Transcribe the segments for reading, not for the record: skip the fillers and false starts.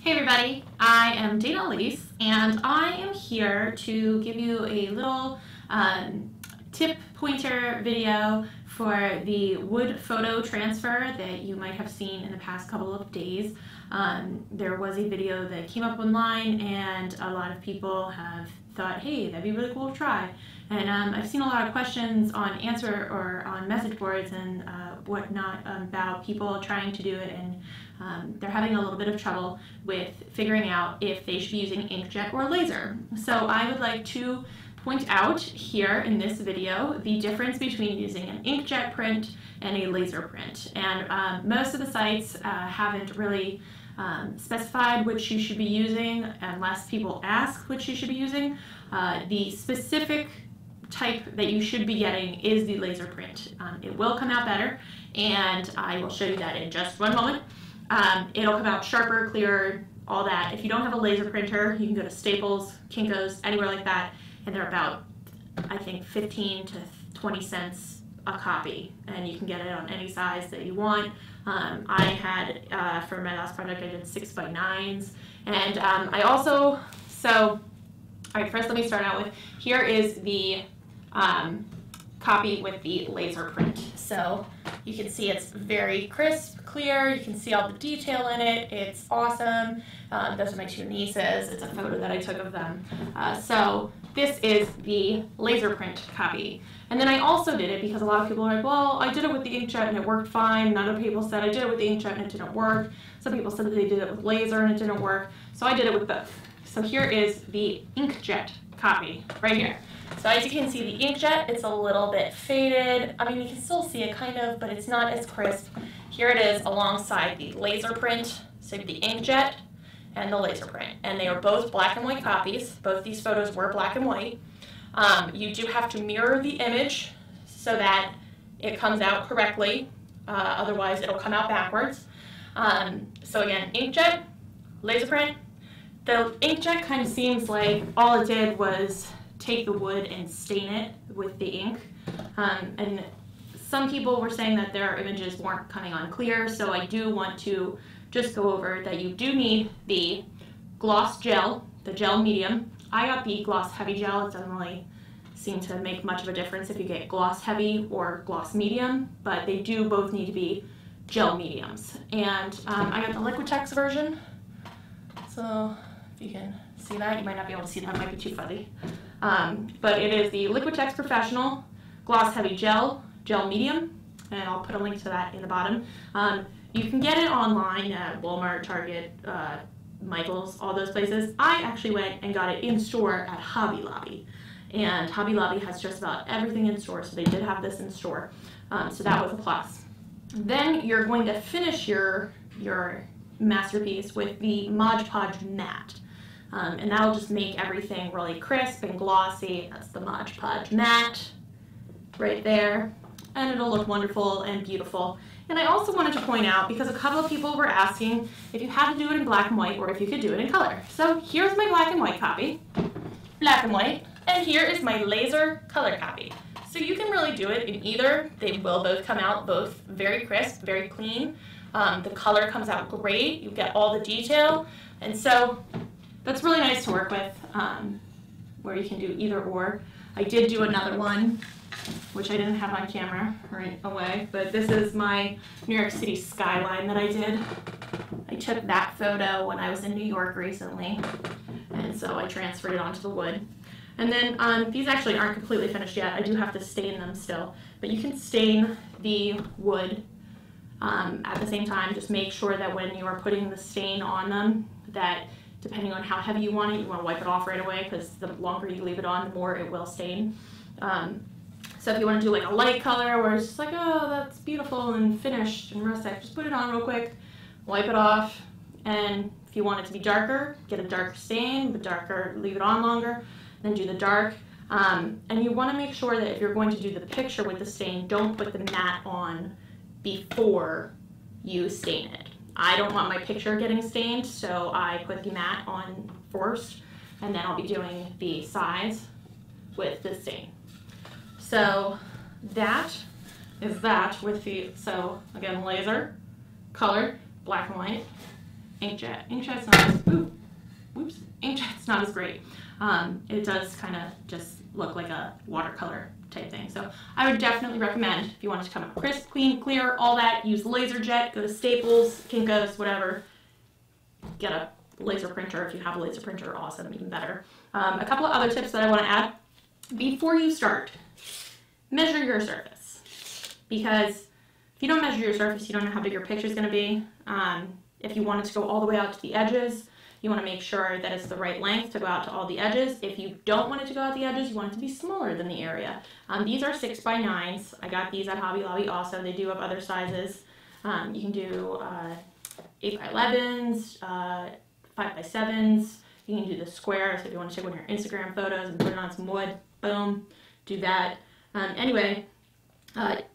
Hey everybody, I am Dana Elise, and I am here to give you a little tip pointer video for the wood photo transfer that you might have seen in the past couple of days. There was a video that came up online and a lot of people have thought, hey, that'd be really cool to try. And I've seen a lot of questions on answer or on message boards and whatnot about people trying to do it, and they're having a little bit of trouble with figuring out if they should be using inkjet or laser. So I would like to point out here in this video the difference between using an inkjet print and a laser print. And most of the sites haven't really specified which you should be using unless people ask which you should be using. The specific type that you should be getting is the laser print. It will come out better, and I will show you that in just one moment. It'll come out sharper, clearer, all that. If you don't have a laser printer, you can go to Staples, Kinko's, anywhere like that, and they're about, I think, 15 to 20 cents a copy, and you can get it on any size that you want. I had, for my last project, I did 6x9s, and I also, all right, first let me start out with, here is the copy with the laser print. So you can see it's very crisp, clear, you can see all the detail in it, it's awesome. Those are my two nieces, it's a photo that I took of them. So this is the laser print copy. And then I also did it because a lot of people are like, well, I did it with the inkjet and it worked fine, and other people said I did it with the inkjet and it didn't work. Some people said that they did it with laser and it didn't work, so I did it with both. So here is the inkjet copy right here. So as you can see, the inkjet, it's a little bit faded. I mean, you can still see it kind of, but it's not as crisp. Here it is alongside the laser print, so the inkjet and the laser print. And they are both black and white copies. Both these photos were black and white. You do have to mirror the image so that it comes out correctly. Otherwise, it'll come out backwards. So again, inkjet, laser print. The inkjet kind of seems like all it did was take the wood and stain it with the ink. And some people were saying that their images weren't coming on clear, so I do want to just go over that you do need the gloss gel, the gel medium. I got the gloss heavy gel. It doesn't really seem to make much of a difference if you get gloss heavy or gloss medium, but they do both need to be gel mediums. And I got the Liquitex version. So if you can see that, you might not be able to see that, it might be too fuzzy. But it is the Liquitex Professional Gloss Heavy Gel Medium, and I'll put a link to that in the bottom. You can get it online at Walmart, Target, Michael's, all those places. I actually went and got it in store at Hobby Lobby, and Hobby Lobby has just about everything in store, so they did have this in store. So that was a plus. Then you're going to finish your masterpiece with the Mod Podge Matte. And that'll just make everything really crisp and glossy. That's the Mod Podge Matte right there. And it'll look wonderful and beautiful. And I also wanted to point out, because a couple of people were asking if you had to do it in black and white or if you could do it in color. So here's my black and white copy, black and white, and here is my laser color copy. So you can really do it in either. They will both come out both very crisp, very clean. The color comes out great. You get all the detail. And so that's really nice to work with, where you can do either or. I did do another one, which I didn't have on camera right away, but this is my New York City skyline that I did. I took that photo when I was in New York recently, and so I transferred it onto the wood. And then these actually aren't completely finished yet. I do have to stain them still, but you can stain the wood at the same time. Just make sure that when you are putting the stain on them, that depending on how heavy you want it, you want to wipe it off right away, because the longer you leave it on, the more it will stain. So if you want to do like a light color where it's just like, oh, that's beautiful and finished and rustic, just put it on real quick, wipe it off. And if you want it to be darker, get a darker stain, but darker, leave it on longer, then do the dark. And you want to make sure that if you're going to do the picture with the stain, don't put the matte on before you stain it. I don't want my picture getting stained, so I put the matte on first, and then I'll be doing the sides with the stain. So that is that with the, so again, laser, color, black and white, InkJet. InkJet's not as, InkJet's not as great. It does kind of just look like a watercolor type thing. So I would definitely recommend, if you want it to come out crisp, clean, clear, all that, use LaserJet, go to Staples, Kinko's, whatever. Get a laser printer. If you have a laser printer, awesome, even better. A couple of other tips that I want to add. Before you start, measure your surface. Because if you don't measure your surface, you don't know how big your picture is going to be. If you want it to go all the way out to the edges, you want to make sure that it's the right length to go out to all the edges. If you don't want it to go out the edges, you want it to be smaller than the area. These are 6x9s. I got these at Hobby Lobby also. They do have other sizes. You can do 8x11s, 5x7s. You can do the square, so if you want to take one of your Instagram photos and put it on some wood, boom, do that. Anyway,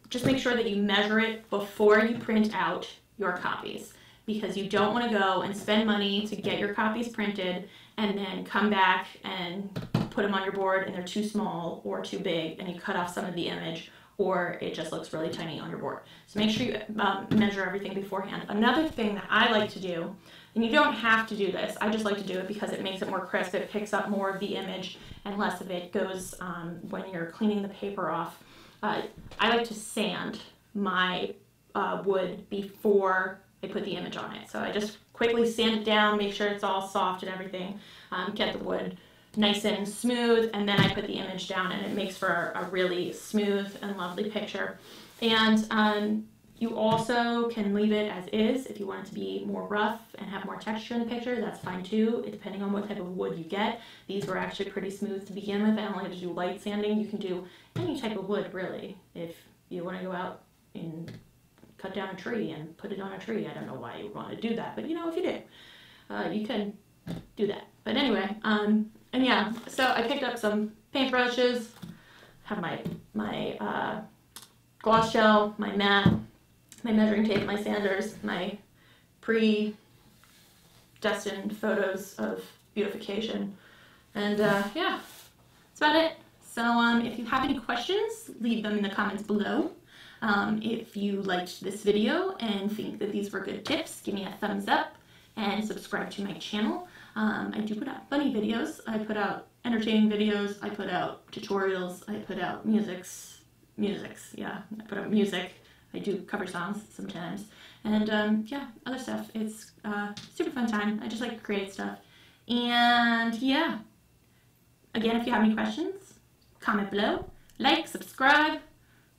just make sure that you measure it before you print out your copies, because you don't want to go and spend money to get your copies printed and then come back and put them on your board and they're too small or too big and you cut off some of the image, or it just looks really tiny on your board. So make sure you measure everything beforehand. Another thing that I like to do, and you don't have to do this, I just like to do it because it makes it more crisp, it picks up more of the image and less of it goes when you're cleaning the paper off. I like to sand my wood before I put the image on it. So I just quickly sand it down, make sure it's all soft and everything, get the wood nice and smooth, and then I put the image down and it makes for a really smooth and lovely picture. And you also can leave it as is if you want it to be more rough and have more texture in the picture. That's fine too, depending on what type of wood you get. These were actually pretty smooth to begin with. I only had to do light sanding. You can do any type of wood really. If you want to go out and cut down a tree and put it on a tree, I don't know why you would want to do that, but you know, if you do, you can do that. But anyway, and yeah, so I picked up some paintbrushes, have my gloss gel, my mat, my measuring tape, my sanders, my pre-destined photos of beautification, and yeah, that's about it. So if you have any questions, leave them in the comments below. If you liked this video and think that these were good tips, give me a thumbs up and subscribe to my channel. I do put out funny videos, I put out entertaining videos, I put out tutorials, I put out yeah, I put out music, I do cover songs sometimes, and yeah, other stuff. It's super fun time. I just like to create stuff. And yeah, again, if you have any questions, comment below, like, subscribe,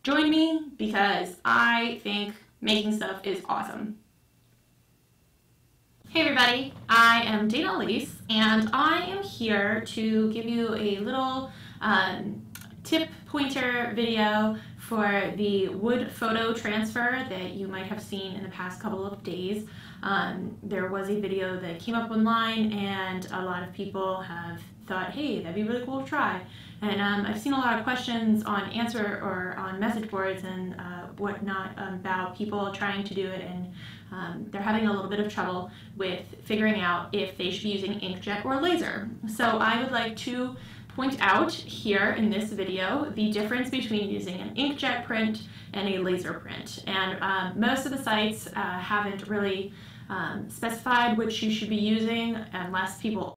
join me, because I think making stuff is awesome. Hey everybody, I am Dana Elise, and I am here to give you a little tip pointer video for the wood photo transfer that you might have seen in the past couple of days. There was a video that came up online and a lot of people have thought, hey, that'd be really cool to try. And I've seen a lot of questions on answer or on message boards and whatnot about people trying to do it, and they're having a little bit of trouble with figuring out if they should be using inkjet or laser. So I would like to point out here in this video the difference between using an inkjet print and a laser print. And most of the sites haven't really specified which you should be using unless people